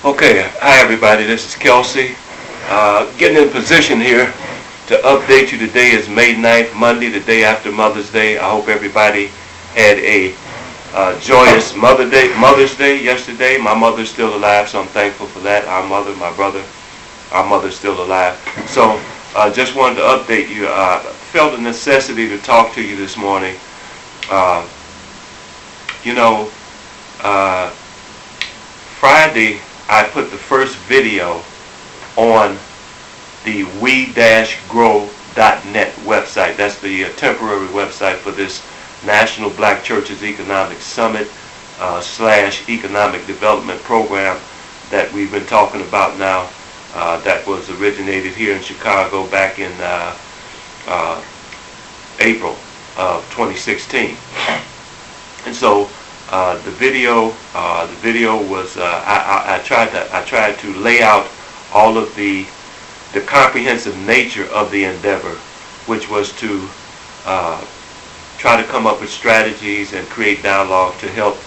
Okay, hi everybody, this is Kelsey. Getting in position here to update you. Today is May 9th, Monday, the day after Mother's Day. I hope everybody had a joyous Mother's Day yesterday. My mother's still alive, so I'm thankful for that. Our mother, my brother, our mother's still alive. So just wanted to update you. Felt the necessity to talk to you this morning. Friday, I put the first video on the we-grow.net website. That's the temporary website for this National Black Churches Economic Summit / Economic Development Program that we've been talking about now. That was originated here in Chicago back in April of 2016. And so the video was I tried to lay out all of the comprehensive nature of the endeavor, which was to try to come up with strategies and create dialogue to help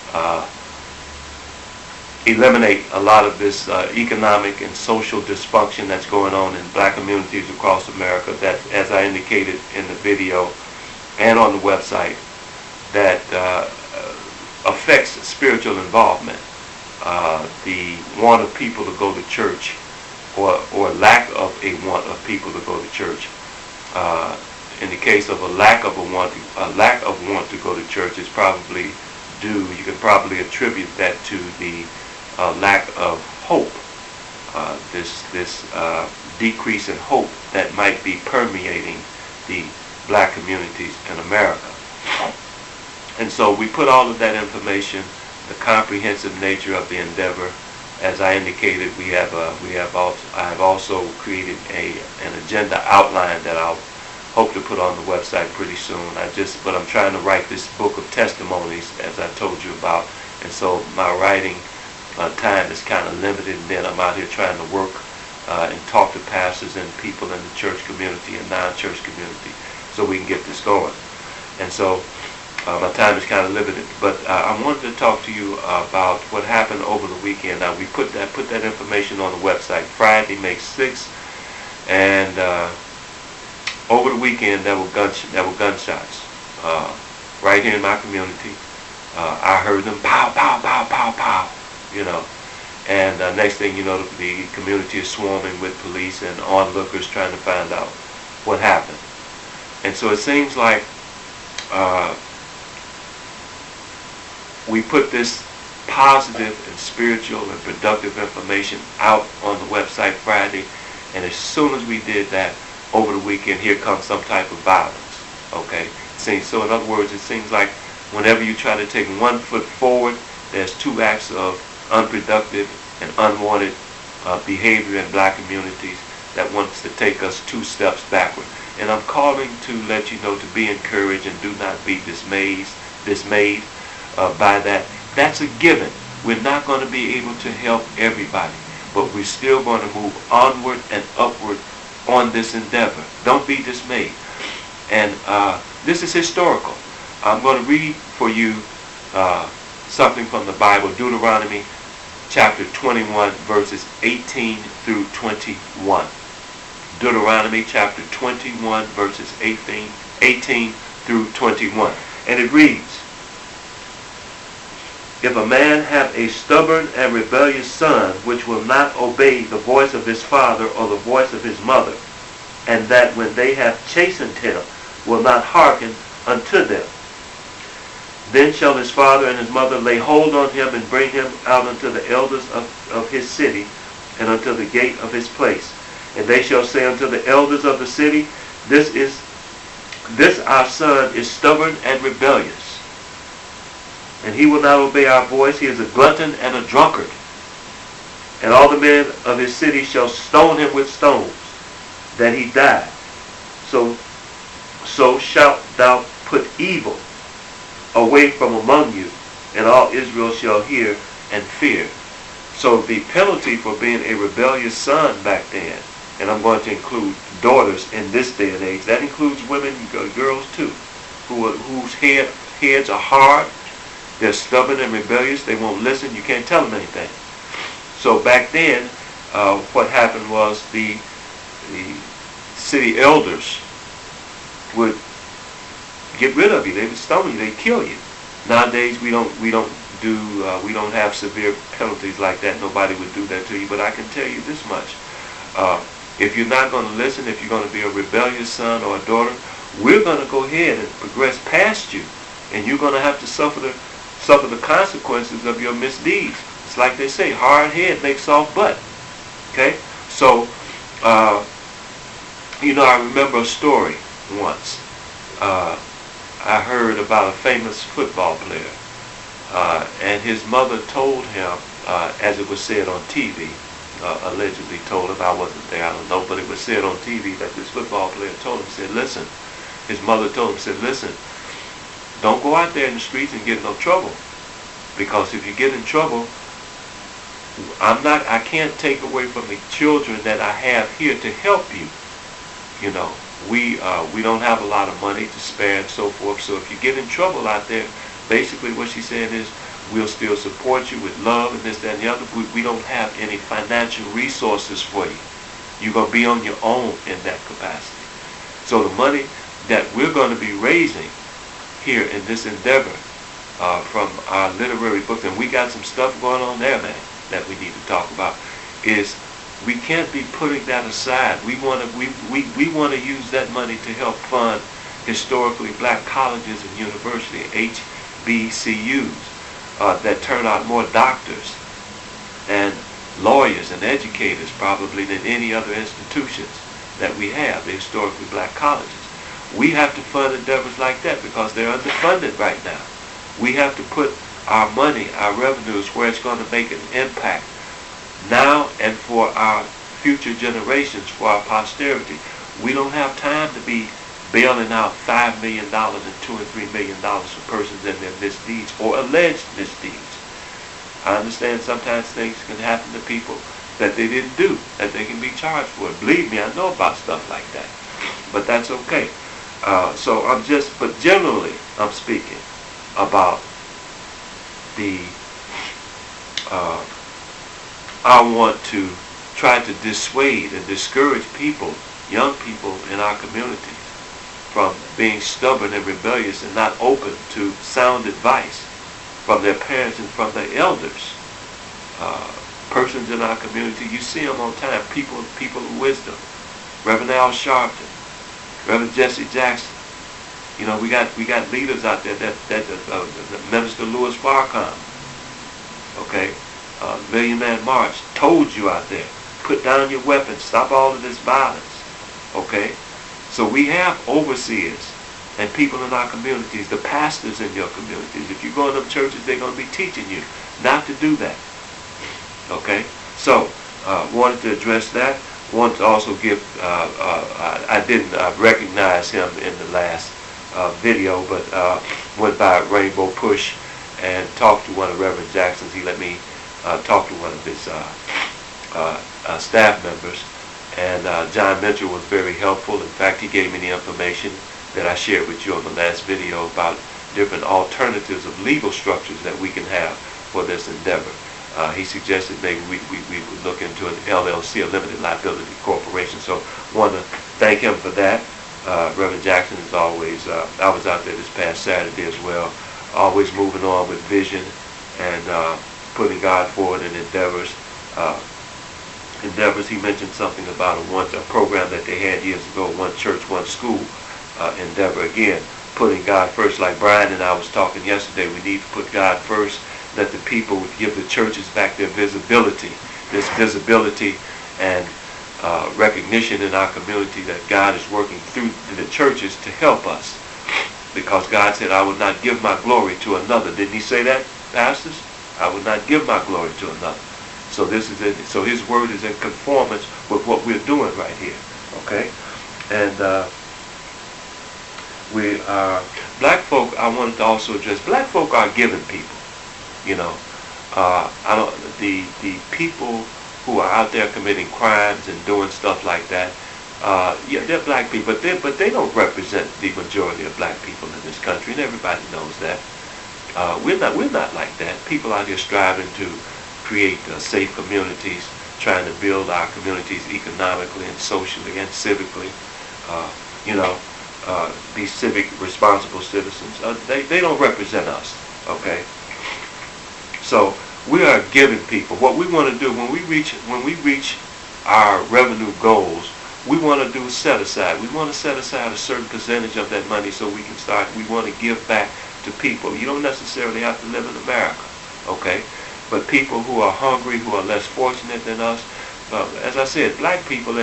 eliminate a lot of this economic and social dysfunction that's going on in black communities across America, that, as I indicated in the video and on the website, that affects spiritual involvement, the want of people to go to church, or lack of a want of people to go to church. In the case of a lack of want to go to church is probably due. You can probably attribute that to the lack of hope. This decrease in hope that might be permeating the black communities in America. And so we put all of that information, the comprehensive nature of the endeavor. As I indicated, I have also created an agenda outline that I'll hope to put on the website pretty soon. But I'm trying to write this book of testimonies, as I told you about, and so my writing time is kind of limited. And then I'm out here trying to work and talk to pastors and people in the church community and non-church community, so we can get this going. And so my time is kind of limited, but I wanted to talk to you about what happened over the weekend. Now, we put that information on the website Friday, May 6th, and over the weekend there were gunshots right here in my community. I heard them pow, pow, pow, pow, pow, and next thing you know, the community is swarming with police and onlookers trying to find out what happened. And so it seems like we put this positive and spiritual and productive information out on the website Friday, and as soon as we did that, over the weekend, here comes some type of violence. Okay? So in other words, it seems like whenever you try to take one foot forward, there's two acts of unproductive and unwanted behavior in black communities that wants to take us two steps backward. And I'm calling to let you know to be encouraged and do not be dismayed by that. That's a given. We're not going to be able to help everybody, but we're still going to move onward and upward on this endeavor. Don't be dismayed. And this is historical. I'm going to read for you something from the Bible, Deuteronomy chapter 21, verses 18 through 21. Deuteronomy chapter 21, verses 18 through 21. And it reads, "If a man have a stubborn and rebellious son, which will not obey the voice of his father or the voice of his mother, and that when they have chastened him will not hearken unto them, then shall his father and his mother lay hold on him and bring him out unto the elders of his city and unto the gate of his place. And they shall say unto the elders of the city, This our son is stubborn and rebellious, and he will not obey our voice. He is a glutton and a drunkard. And all the men of his city shall stone him with stones, that he die. So shalt thou put evil away from among you, and all Israel shall hear and fear." So the penalty for being a rebellious son back then, and I'm going to include daughters in this day and age, that includes women, girls too, whose heads are hard, they're stubborn and rebellious, they won't listen, you can't tell them anything. So back then, what happened was the city elders would get rid of you. They would stone you. They'd kill you. Nowadays, we don't have severe penalties like that. Nobody would do that to you. But I can tell you this much: if you're not going to listen, if you're going to be a rebellious son or a daughter, we're going to go ahead and progress past you, and you're going to have to suffer the consequences of your misdeeds. It's like they say, hard head makes soft butt. Okay? So, I remember a story once. I heard about a famous football player, and his mother told him, as it was said on TV, allegedly told him, I wasn't there, I don't know, but it was said on TV that this football player told him, said, listen, his mother told him, said, listen, don't go out there in the streets and get in no trouble, because if you get in trouble, I can't take away from the children that I have here to help you. We don't have a lot of money to spare and so forth. So if you get in trouble out there, basically what she's saying is, we'll still support you with love and this, that, and the other. We don't have any financial resources for you. You're going to be on your own in that capacity. So the money that we're going to be raising here in this endeavor from our literary books, and we got some stuff going on there, man, that we need to talk about, is we can't be putting that aside. We want to use that money to help fund historically black colleges and universities, HBCUs, that turn out more doctors and lawyers and educators probably than any other institutions that we have, the historically black colleges. We have to fund endeavors like that because they're underfunded right now. We have to put our money, our revenues, where it's going to make an impact now and for our future generations, for our posterity. We don't have time to be bailing out $5 million and $2 and $3 million for persons in their misdeeds or alleged misdeeds. I understand sometimes things can happen to people that they didn't do, that they can be charged for it. Believe me, I know about stuff like that. But that's okay. But generally, I'm speaking about I want to try to dissuade and discourage people, young people in our communities, from being stubborn and rebellious and not open to sound advice from their parents and from their elders. Persons in our community, you see them on time, people of wisdom. Reverend Al Sharpton, Reverend Jesse Jackson. We got leaders out there that Minister Louis Farrakhan, okay, Million Man March told you out there, put down your weapons, stop all of this violence, okay? So we have overseers and people in our communities, the pastors in your communities. If you go in them churches, they're going to be teaching you not to do that, okay? So, wanted to address that. Want to also give, I didn't recognize him in the last video, but went by Rainbow Push and talked to one of Reverend Jackson's. He let me talk to one of his staff members, and John Mitchell was very helpful. In fact, he gave me the information that I shared with you on the last video about different alternatives of legal structures that we can have for this endeavor. He suggested maybe we would look into an LLC, a limited liability corporation. So want to thank him for that. Reverend Jackson is always, I was out there this past Saturday as well, always moving on with vision and putting God forward in endeavors. He mentioned something about a program that they had years ago, one church, one school endeavor. Again, putting God first. Like Brian and I was talking yesterday, we need to put God first. Let the people give the churches back their visibility. This visibility and recognition in our community that God is working through the churches to help us. Because God said, I will not give my glory to another. Didn't he say that, pastors? I will not give my glory to another. So so his word is in conformance with what we're doing right here. Okay? And we are black folk. I wanted to also address, black folk are giving people. The people who are out there committing crimes and doing stuff like that, yeah, they're black people, but they don't represent the majority of black people in this country, and everybody knows that. We're not like that. People out here striving to create safe communities, trying to build our communities economically and socially and civically. You know, be civic responsible citizens. They don't represent us. Okay. So we are giving people. What we want to do when we reach our revenue goals, we want to do set aside. We want to set aside a certain percentage of that money so we can start. We want to give back to people. You don't necessarily have to live in America, okay? But people who are hungry, who are less fortunate than us. As I said, black people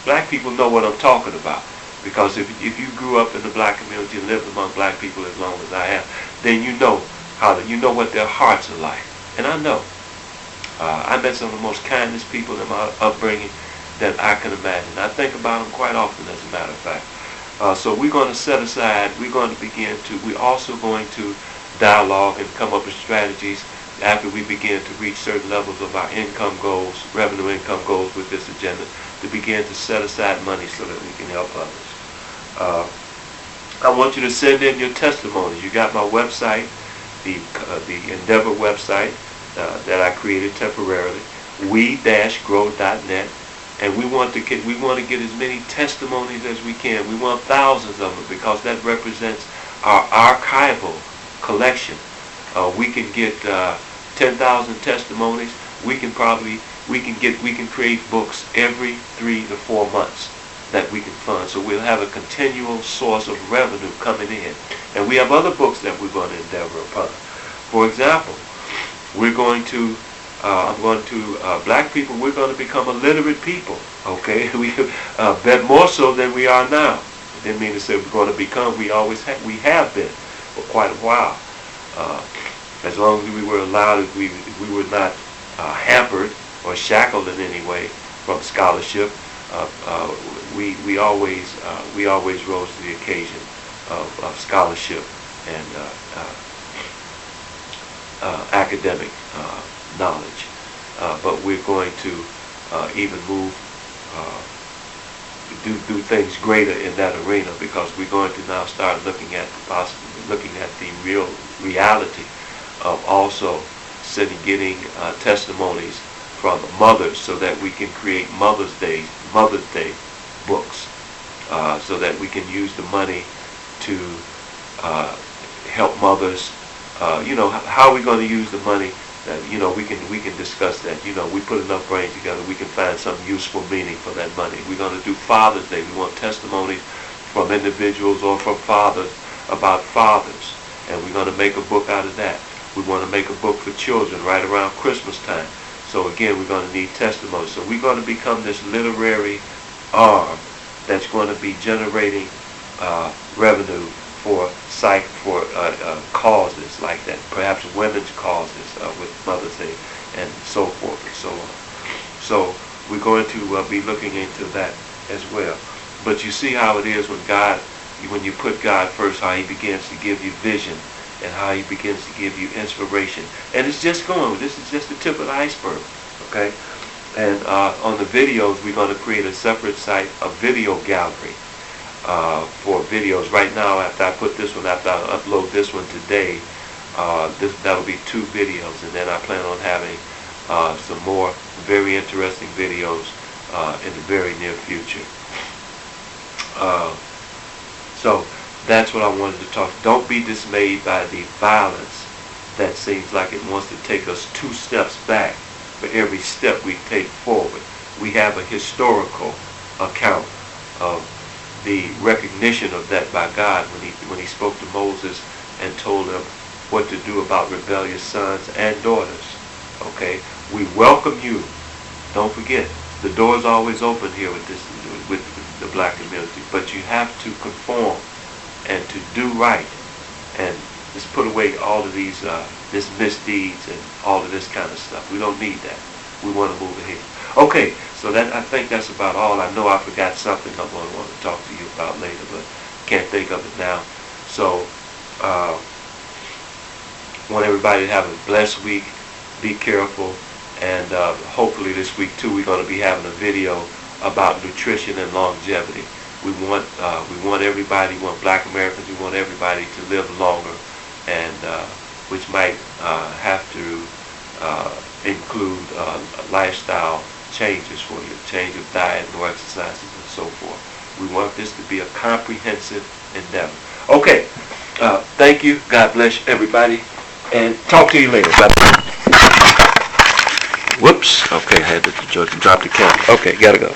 black people know what I'm talking about, because if you grew up in the black community and lived among black people as long as I have, then you know what their hearts are like. And I know. I met some of the most kindest people in my upbringing that I can imagine. I think about them quite often, as a matter of fact. So we're going to set aside, we're also going to dialogue and come up with strategies after we begin to reach certain levels of our income goals, revenue income goals with this agenda, to begin to set aside money so that we can help others. I want you to send in your testimonies. You got my website, the Endeavor website that I created temporarily, we-grow.net. And we want to get as many testimonies as we can. We want thousands of them, because that represents our archival collection. We can get 10,000 testimonies. We can create books every 3 to 4 months that we can fund. So we'll have a continual source of revenue coming in. And we have other books that we're going to endeavor upon. For example, black people, we're going to become a literate people, okay? We bet more so than we are now. It didn't mean to say we're going to become, we have been for quite a while. As long as we were allowed, we were not hampered or shackled in any way from scholarship. We always rose to the occasion of scholarship and academic knowledge, but we're going to even do things greater in that arena, because we're going to now start looking at the real reality of also getting testimonies from mothers, so that we can create Mother's Day books, so that we can use the money to help mothers. How are we going to use the money? We can discuss that. We put enough brains together, we can find some useful meaning for that money. We're going to do Father's Day. We want testimonies from individuals or from fathers about fathers, and we're going to make a book out of that. We want to make a book for children right around Christmas time. So again, we're going to need testimonies. So we're going to become this literary arm that's going to be generating revenue for causes like that, perhaps women's causes with Mother's Day and so forth and so on. So we're going to be looking into that as well. But you see how it is when you put God first, how He begins to give you vision and how He begins to give you inspiration. And it's just going. This is just the tip of the iceberg, okay? And on the videos, we're going to create a separate site, a video gallery. For videos. Right now, after I upload this one today, that'll be 2 videos, and then I plan on having some more very interesting videos in the very near future. So that's what I wanted to talk. Don't be dismayed by the violence that seems like it wants to take us 2 steps back for every step we take forward. We have a historical account of the recognition of that by God when he spoke to Moses and told him what to do about rebellious sons and daughters. Okay, we welcome you. Don't forget, the door's always open here with the black community, but you have to conform and to do right, and just put away all of these this misdeeds and all of this kind of stuff. We don't need that. We want to move ahead. Okay, so I think that's about all. I know I forgot something I'm going to want to talk to you about later, but can't think of it now. So, want everybody to have a blessed week. Be careful, and hopefully this week too we're going to be having a video about nutrition and longevity. We want everybody, we want black Americans, we want everybody to live longer and which might have to include lifestyle changes for you, change of diet, no exercises, and so forth. We want this to be a comprehensive endeavor. Okay, thank you. God bless everybody, and talk to you later. Bye. Whoops. Okay, I had to drop the camera. Okay, gotta go.